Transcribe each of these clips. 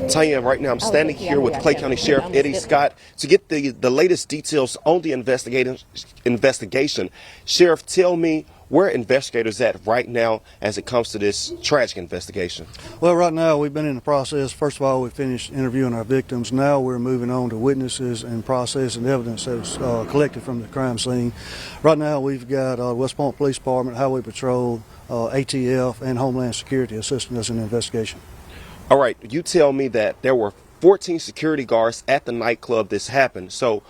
Tanya, right now I'm standing here with Clay County Sheriff Eddie Scott to get the latest details on the investigation. Sheriff, tell me where investigators at right now as it comes to this tragic investigation. Well, right now we've been in the process. First of all, we finished interviewing our victims. Now we're moving on to witnesses and process and evidence that was collected from the crime scene. Right now we've got West Point Police Department, Highway Patrol, ATF, and Homeland Security assisting us in the investigation. All right, you tell me that there were 14 security guards at the nightclub this happened. So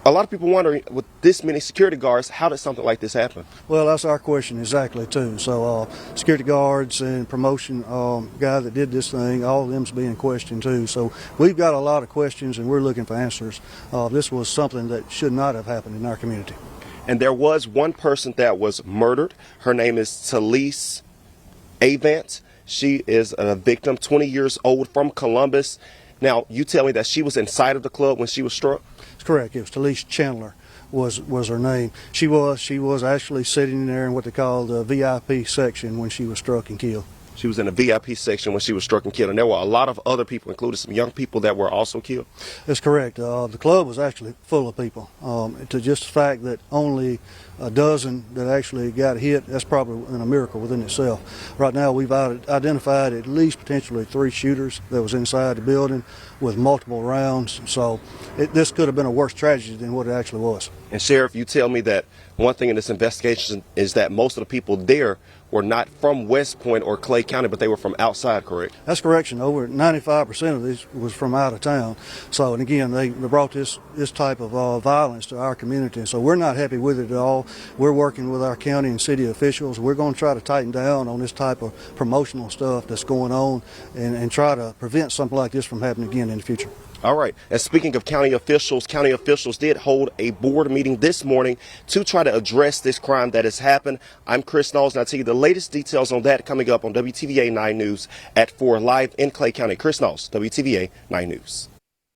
a lot of people wondering, with this many security guards, how did something like this happen? Well, that's our question exactly too. So security guards and promotion guy that did this thing, all of them's being questioned too. So we've got a lot of questions and we're looking for answers. This was something that should not have happened in our community. And there was one person that was murdered. Her name is Talise Avant. She is a victim, 20 years old, from Columbus. Now, you tell me that she was inside of the club when she was struck? That's correct. It was Talise Chandler was her name. She was actually sitting there in what they call the VIP section when she was struck and killed. She was in the VIP section when she was struck and killed, and there were a lot of other people, including some young people, that were also killed. That's correct. The club was actually full of people. To just the fact that only a dozen that actually got hit, that's probably a miracle within itself. Right now we've identified at least potentially 3 shooters that was inside the building with multiple rounds. So this could have been a worse tragedy than what it actually was. And Sheriff, you tell me that one thing in this investigation is that most of the people there were not from West Point or Clay County, but they were from outside, correct? That's correction. Over 95% of these was from out of town. So, and again, they brought this type of violence to our community. So we're not happy with it at all. We're working with our county and city officials. We're going to try to tighten down on this type of promotional stuff that's going on and try to prevent something like this from happening again in the future. All right. And speaking of county officials did hold a board meeting this morning to try to address this crime that has happened. I'm Chris Knowles, and I'll tell you the latest details on that coming up on WTVA 9 News at 4 live in Clay County. Chris Knowles, WTVA 9 News.